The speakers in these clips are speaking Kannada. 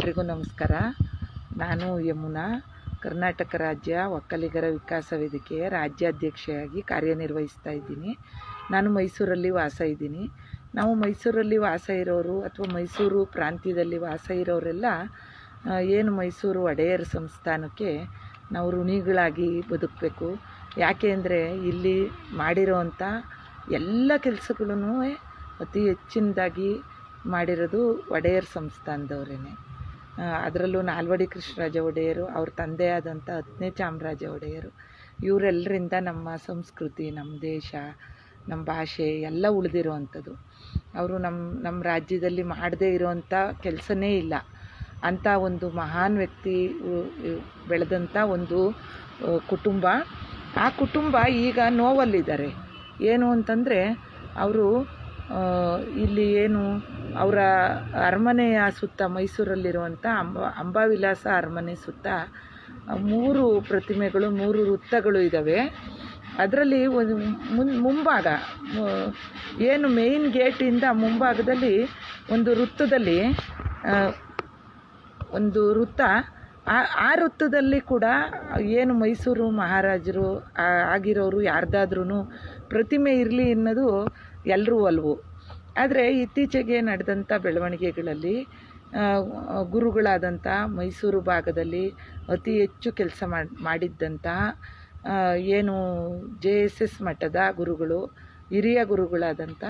ಎಲ್ರಿಗೂ ನಮಸ್ಕಾರ. ನಾನು ಯಮುನಾ, ಕರ್ನಾಟಕ ರಾಜ್ಯ ಒಕ್ಕಲಿಗರ ವಿಕಾಸ ವೇದಿಕೆಯ ರಾಜ್ಯಾಧ್ಯಕ್ಷೆಯಾಗಿ ಕಾರ್ಯನಿರ್ವಹಿಸ್ತಾ ಇದ್ದೀನಿ. ನಾನು ಮೈಸೂರಲ್ಲಿ ವಾಸ ಇದ್ದೀನಿ. ನಾವು ಮೈಸೂರಲ್ಲಿ ವಾಸ ಇರೋರು ಅಥವಾ ಮೈಸೂರು ಪ್ರಾಂತ್ಯದಲ್ಲಿ ವಾಸ ಇರೋರೆಲ್ಲ ಏನು ಮೈಸೂರು ಒಡೆಯರ್ ಸಂಸ್ಥಾನಕ್ಕೆ ನಾವು ಋಣಿಗಳಾಗಿ ಬದುಕಬೇಕು. ಯಾಕೆ ಅಂದರೆ ಇಲ್ಲಿ ಮಾಡಿರೋವಂಥ ಎಲ್ಲ ಕೆಲಸಗಳೂ ಅತಿ ಹೆಚ್ಚಿನದಾಗಿ ಮಾಡಿರೋದು ಒಡೆಯರ್ ಸಂಸ್ಥಾನದವರೇ. ಅದರಲ್ಲೂ ನಾಲ್ವಡಿ ಕೃಷ್ಣರಾಜ ಒಡೆಯರು, ಅವ್ರ ತಂದೆಯಾದಂಥ 10ನೇ ಚಾಮರಾಜ ಒಡೆಯರು, ಇವರೆಲ್ಲರಿಂದ ನಮ್ಮ ಸಂಸ್ಕೃತಿ, ನಮ್ಮ ದೇಶ, ನಮ್ಮ ಭಾಷೆ ಎಲ್ಲ ಉಳಿದಿರೋವಂಥದ್ದು. ಅವರು ನಮ್ಮ ರಾಜ್ಯದಲ್ಲಿ ಮಾಡದೇ ಇರೋವಂಥ ಕೆಲಸನೇ ಇಲ್ಲ. ಅಂಥ ಒಂದು ಮಹಾನ್ ವ್ಯಕ್ತಿ ಬೆಳೆದಂಥ ಒಂದು ಕುಟುಂಬ. ಆ ಕುಟುಂಬ ಈಗ ನೋವಲ್ಲಿದ್ದಾರೆ. ಏನು ಅಂತಂದರೆ ಅವರು ಇಲ್ಲಿ ಏನು ಅವರ ಅರಮನೆಯ ಸುತ್ತ, ಮೈಸೂರಲ್ಲಿರುವಂಥ ಅಂಬಾವಿಲಾಸ ಅರಮನೆ ಸುತ್ತ 3 ಪ್ರತಿಮೆಗಳು, 3 ವೃತ್ತಗಳು ಇದ್ದಾವೆ. ಅದರಲ್ಲಿ ಒಂದು ಮುಂಭಾಗ ಏನು ಮೇಯ್ನ್ ಗೇಟಿಂದ ಮುಂಭಾಗದಲ್ಲಿ ಒಂದು ವೃತ್ತದಲ್ಲಿ ಒಂದು ವೃತ್ತ, ಆ ವೃತ್ತದಲ್ಲಿ ಕೂಡ ಏನು ಮೈಸೂರು ಮಹಾರಾಜರು ಆಗಿರೋರು ಯಾರ್ದಾದ್ರೂ ಪ್ರತಿಮೆ ಇರಲಿ ಅನ್ನೋದು ಎಲ್ಲರೂ ಒಲವು. ಆದರೆ ಇತ್ತೀಚೆಗೆ ನಡೆದಂಥ ಬೆಳವಣಿಗೆಗಳಲ್ಲಿ ಗುರುಗಳಾದಂಥ ಮೈಸೂರು ಭಾಗದಲ್ಲಿ ಅತಿ ಹೆಚ್ಚು ಕೆಲಸ ಮಾಡಿದ್ದಂತಹ ಏನು JSS ಮಠದ ಗುರುಗಳು, ಹಿರಿಯ ಗುರುಗಳಾದಂಥ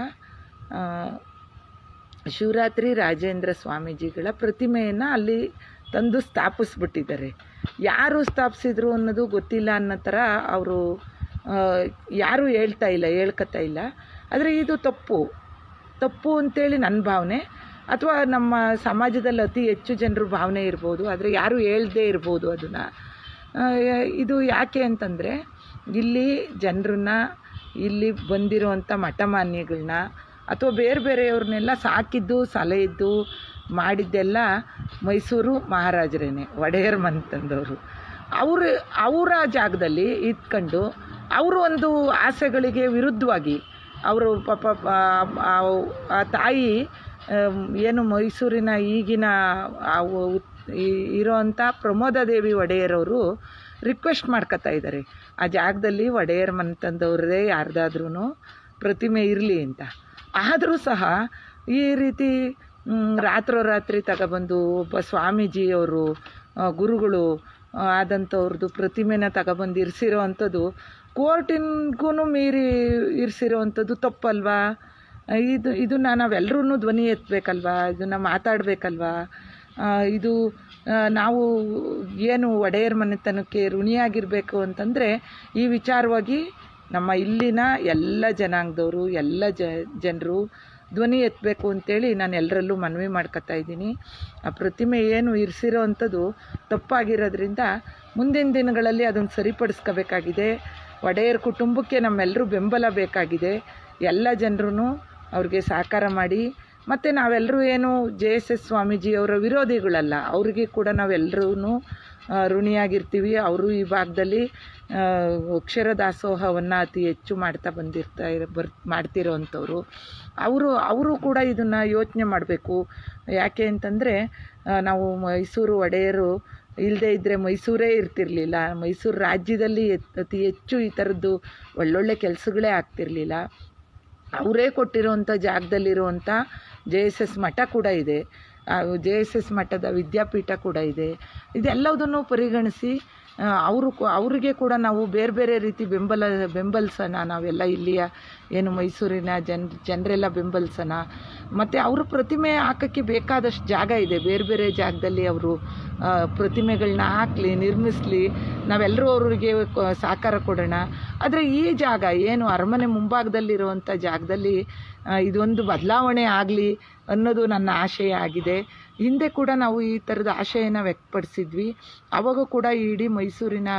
ಶಿವರಾತ್ರಿ ರಾಜೇಂದ್ರ ಸ್ವಾಮೀಜಿಗಳ ಪ್ರತಿಮೆಯನ್ನು ಅಲ್ಲಿ ತಂದು ಸ್ಥಾಪಿಸ್ಬಿಟ್ಟಿದ್ದಾರೆ. ಯಾರು ಸ್ಥಾಪಿಸಿದ್ರು ಅನ್ನೋದು ಗೊತ್ತಿಲ್ಲ ಅನ್ನೋ ಥರ ಅವರು ಯಾರೂ ಹೇಳ್ಕೊತಾ ಇಲ್ಲ. ಆದರೆ ಇದು ತಪ್ಪು ಅಂತೇಳಿ ನನ್ನ ಭಾವನೆ, ಅಥವಾ ನಮ್ಮ ಸಮಾಜದಲ್ಲಿ ಅತಿ ಹೆಚ್ಚು ಜನರು ಭಾವನೆ ಇರ್ಬೋದು. ಆದರೆ ಯಾರೂ ಹೇಳ್ದೇ ಇರ್ಬೋದು ಅದನ್ನು. ಇದು ಯಾಕೆ ಅಂತಂದರೆ, ಇಲ್ಲಿ ಜನರನ್ನ, ಇಲ್ಲಿ ಬಂದಿರುವಂಥ ಮಠಮಾನ್ಯಗಳನ್ನ ಅಥವಾ ಬೇರೆಯವ್ರನ್ನೆಲ್ಲ ಸಾಕಿದ್ದು, ಸಲಹಿದ್ದು, ಮಾಡಿದ್ದೆಲ್ಲ ಮೈಸೂರು ಮಹಾರಾಜರೇನೆ, ಒಡೆಯರ್ ಮನೆತನದವರು. ಅವರ ಜಾಗದಲ್ಲಿ ಇದ್ಕೊಂಡು ಅವರು ಒಂದು ಆಸೆಗಳಿಗೆ ವಿರುದ್ಧವಾಗಿ ಅವರು ಪಾಪ ಆ ತಾಯಿ ಏನು ಮೈಸೂರಿನ ಈಗಿನ ಇರೋವಂಥ ಪ್ರಮೋದಾದೇವಿ ಒಡೆಯರವರು ರಿಕ್ವೆಸ್ಟ್ ಮಾಡ್ಕೊತಾ ಇದ್ದಾರೆ, ಆ ಜಾಗದಲ್ಲಿ ಒಡೆಯರ್ ಮನೆತನದವ್ರದೇ ಯಾರ್ದಾದ್ರೂ ಪ್ರತಿಮೆ ಇರಲಿ ಅಂತ. ಆದರೂ ಸಹ ಈ ರೀತಿ ರಾತ್ರೋರಾತ್ರಿ ತಗೊಬಂದು ಒಬ್ಬ ಸ್ವಾಮೀಜಿಯವರು, ಗುರುಗಳು ಆದಂಥವ್ರದ್ದು ಪ್ರತಿಮೆನ ತಗೊಬಂದು ಇರಿಸಿರೋ ಅಂಥದ್ದು, ಕೋರ್ಟಿನ್ಗೂ ಮೀರಿ ಇರಿಸಿರೋ ಅಂಥದ್ದು ತಪ್ಪಲ್ವಾ? ಇದನ್ನು ನಾವೆಲ್ಲರೂ ಧ್ವನಿ ಎತ್ತಬೇಕಲ್ವಾ? ಇದನ್ನು ಮಾತಾಡಬೇಕಲ್ವಾ? ಇದು ನಾವು ಏನು ಒಡೆಯರ್ ಮನೆತನಕ್ಕೆ ಋಣಿಯಾಗಿರಬೇಕು ಅಂತಂದರೆ ಈ ವಿಚಾರವಾಗಿ ನಮ್ಮ ಇಲ್ಲಿನ ಎಲ್ಲ ಜನಾಂಗದವರು, ಎಲ್ಲ ಜನರು ಧ್ವನಿ ಎತ್ತಬೇಕು ಅಂತೇಳಿ ನಾನು ಎಲ್ಲರಲ್ಲೂ ಮನವಿ ಮಾಡ್ಕೊತಾ ಇದ್ದೀನಿ. ಆ ಪ್ರತಿಮೆ ಏನು ಇರಿಸಿರೋ ಅಂಥದ್ದು ತಪ್ಪಾಗಿರೋದ್ರಿಂದ ಮುಂದಿನ ದಿನಗಳಲ್ಲಿ ಅದನ್ನು ಸರಿಪಡಿಸ್ಕೋಬೇಕಾಗಿದೆ. ಒಡೆಯರ್ ಕುಟುಂಬಕ್ಕೆ ನಮ್ಮೆಲ್ಲರೂ ಬೆಂಬಲ ಬೇಕಾಗಿದೆ. ಎಲ್ಲ ಜನರೂ ಅವ್ರಿಗೆ ಸಹಕಾರ ಮಾಡಿ, ಮತ್ತು ನಾವೆಲ್ಲರೂ ಏನು JSS ಸ್ವಾಮೀಜಿಯವರ ವಿರೋಧಿಗಳಲ್ಲ, ಅವ್ರಿಗೆ ಕೂಡ ನಾವೆಲ್ಲರೂ ಋಣಿಯಾಗಿರ್ತೀವಿ. ಅವರು ಈ ಭಾಗದಲ್ಲಿ ಅಕ್ಷರ ದಾಸೋಹವನ್ನು ಅತಿ ಹೆಚ್ಚು ಮಾಡ್ತಿರೋ ಅಂಥವ್ರು. ಅವರು ಕೂಡ ಇದನ್ನು ಯೋಚನೆ ಮಾಡಬೇಕು. ಯಾಕೆ ಅಂತಂದರೆ, ನಾವು ಮೈಸೂರು ಒಡೆಯರು ಇಲ್ಲದೇ ಇದ್ದರೆ ಮೈಸೂರೇ ಇರ್ತಿರಲಿಲ್ಲ. ಮೈಸೂರು ರಾಜ್ಯದಲ್ಲಿ ಅತಿ ಹೆಚ್ಚು ಈ ಥರದ್ದು ಒಳ್ಳೊಳ್ಳೆ ಕೆಲಸಗಳೇ ಆಗ್ತಿರಲಿಲ್ಲ. ಅವರೇ ಕೊಟ್ಟಿರೋವಂಥ ಜಾಗದಲ್ಲಿರುವಂಥ JSS ಮಠ ಕೂಡ ಇದೆ, JSS ಮಠದ ವಿದ್ಯಾಪೀಠ ಕೂಡ ಇದೆ. ಇದೆಲ್ಲದನ್ನು ಪರಿಗಣಿಸಿ ಅವರಿಗೆ ಕೂಡ ನಾವು ಬೇರೆ ರೀತಿ ಬೆಂಬಲಿಸೋಣ. ನಾವೆಲ್ಲ ಇಲ್ಲಿಯ ಏನು ಮೈಸೂರಿನ ಜನರೆಲ್ಲ ಬೆಂಬಲಿಸೋಣ. ಮತ್ತು ಅವರು ಪ್ರತಿಮೆ ಹಾಕೋಕ್ಕೆ ಬೇಕಾದಷ್ಟು ಜಾಗ ಇದೆ. ಬೇರೆ ಜಾಗದಲ್ಲಿ ಅವರು ಪ್ರತಿಮೆಗಳನ್ನ ಹಾಕಲಿ, ನಿರ್ಮಿಸಲಿ, ನಾವೆಲ್ಲರೂ ಅವರಿಗೆ ಸಹಕಾರ ಕೊಡೋಣ. ಆದರೆ ಈ ಜಾಗ ಏನು ಅರಮನೆ ಮುಂಭಾಗದಲ್ಲಿರುವಂಥ ಜಾಗದಲ್ಲಿ ಇದೊಂದು ಬದಲಾವಣೆ ಆಗಲಿ ಅನ್ನೋದು ನನ್ನ ಆಶಯ ಆಗಿದೆ. ಹಿಂದೆ ಕೂಡ ನಾವು ಈ ಥರದ ಆಶಯನ ವ್ಯಕ್ತಪಡಿಸಿದ್ವಿ. ಆವಾಗ ಕೂಡ ಇಡೀ ಮೈಸೂರಿನ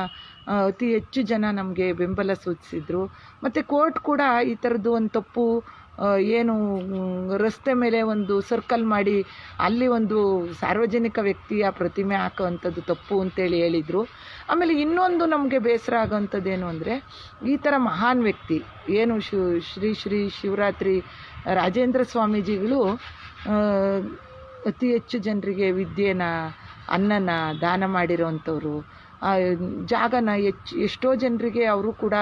ಅತಿ ಹೆಚ್ಚು ಜನ ನಮಗೆ ಬೆಂಬಲ ಸೂಚಿಸಿದರು. ಮತ್ತು ಕೋರ್ಟ್ ಕೂಡ ಈ ಥರದ್ದು ಒಂದು ತಪ್ಪು, ಏನು ರಸ್ತೆ ಮೇಲೆ ಒಂದು ಸರ್ಕಲ್ ಮಾಡಿ ಅಲ್ಲಿ ಒಂದು ಸಾರ್ವಜನಿಕ ವ್ಯಕ್ತಿಯ ಪ್ರತಿಮೆ ಹಾಕೋವಂಥದ್ದು ತಪ್ಪು ಅಂತೇಳಿ ಹೇಳಿದರು. ಆಮೇಲೆ ಇನ್ನೊಂದು ನಮಗೆ ಬೇಸರ ಆಗೋವಂಥದ್ದೇನು ಅಂದರೆ, ಈ ಥರ ಮಹಾನ್ ವ್ಯಕ್ತಿ ಏನು ಶ್ರೀ ಶಿವರಾತ್ರಿ ರಾಜೇಂದ್ರ ಸ್ವಾಮೀಜಿಗಳು ಅತಿ ಹೆಚ್ಚು ಜನರಿಗೆ ವಿದ್ಯೆನ ಅನ್ನನ ದಾನ ಮಾಡಿರೋವಂಥವ್ರು, ಜಾಗನ ಎಷ್ಟೋ ಜನರಿಗೆ ಅವರು ಕೂಡ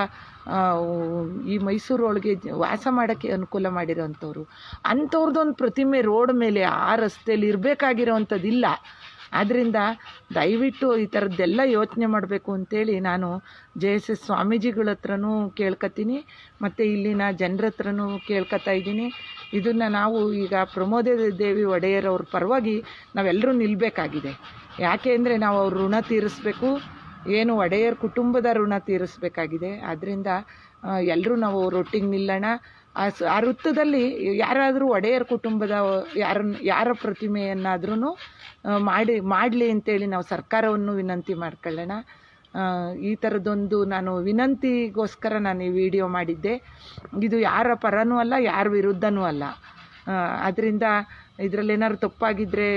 ಈ ಮೈಸೂರೊಳಗೆ ವಾಸ ಮಾಡೋಕ್ಕೆ ಅನುಕೂಲ ಮಾಡಿರೋವಂಥವ್ರು. ಅಂಥವ್ರದ್ದೊಂದು ಪ್ರತಿಮೆ ರೋಡ್ ಮೇಲೆ ಆ ರಸ್ತೆಯಲ್ಲಿ ಇರಬೇಕಾಗಿರೋವಂಥದ್ದಿಲ್ಲ. ಆದ್ದರಿಂದ ದಯವಿಟ್ಟು ಈ ಥರದ್ದೆಲ್ಲ ಯೋಚನೆ ಮಾಡಬೇಕು ಅಂತೇಳಿ ನಾನು JSS ಸ್ವಾಮೀಜಿಗಳ ಹತ್ರನೂ ಕೇಳ್ಕೊತೀನಿ, ಮತ್ತು ಇಲ್ಲಿನ ಜನರ ಹತ್ರನೂ ಕೇಳ್ಕೊತಾ ಇದ್ದೀನಿ. ಇದನ್ನು ನಾವು ಈಗ ಪ್ರಮೋದಾದೇವಿ ಒಡೆಯರ್ ಅವ್ರ ಪರವಾಗಿ ನಾವೆಲ್ಲರೂ ನಿಲ್ಲಬೇಕಾಗಿದೆ. ಯಾಕೆ ಅಂದರೆ ನಾವು ಅವ್ರ ಋಣ ತೀರಿಸ್ಬೇಕು, ಏನು ಒಡೆಯರ್ ಕುಟುಂಬದ ಋಣ ತೀರಿಸ್ಬೇಕಾಗಿದೆ. ಆದ್ದರಿಂದ ಎಲ್ಲರೂ ನಾವು ರೊಟ್ಟಿಗೆ ನಿಲ್ಲೋಣ. ಆ ವೃತ್ತದಲ್ಲಿ ಯಾರಾದರೂ ಒಡೆಯರ್ ಕುಟುಂಬದ ಯಾರ ಪ್ರತಿಮೆಯನ್ನಾದ್ರೂ ಮಾಡಲಿ ಅಂತೇಳಿ ನಾವು ಸರ್ಕಾರವನ್ನು ವಿನಂತಿ ಮಾಡ್ಕೊಳ್ಳೋಣ. ಈ ಥರದ್ದೊಂದು ನಾನು ವಿನಂತಿಗೋಸ್ಕರ ನಾನು ಈ ವಿಡಿಯೋ ಮಾಡಿದ್ದೆ. ಇದು ಯಾರ ಪರನೂ ಅಲ್ಲ, ಯಾರ ವಿರುದ್ಧನೂ ಅಲ್ಲ. ಅದರಿಂದ ಇದರಲ್ಲೇನಾದ್ರು ತಪ್ಪಾಗಿದ್ದರೆ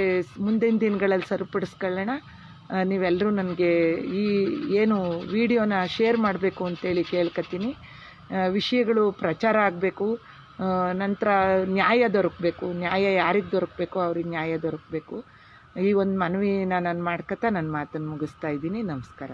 ಮುಂದಿನ ದಿನಗಳಲ್ಲಿ ಸರಿಪಡಿಸ್ಕೊಳ್ಳೋಣ. ನೀವೆಲ್ಲರೂ ನನಗೆ ಈ ಏನು ವಿಡಿಯೋನ ಶೇರ್ ಮಾಡಬೇಕು ಅಂತೇಳಿ ಕೇಳ್ಕೊತೀನಿ. ವಿಷಯಗಳು ಪ್ರಚಾರ ಆಗಬೇಕು, ನಂತರ ನ್ಯಾಯ ದೊರಕಬೇಕು. ನ್ಯಾಯ ಯಾರಿಗೆ ದೊರಕಬೇಕು ಅವ್ರಿಗೆ ನ್ಯಾಯ ದೊರಕಬೇಕು. ಈ ಒಂದು ಮನವಿನ ನಾನು ಮಾಡ್ಕೊತಾ ನನ್ನ ಮಾತನ್ನು ಮುಗಿಸ್ತಾ ಇದ್ದೀನಿ. ನಮಸ್ಕಾರ.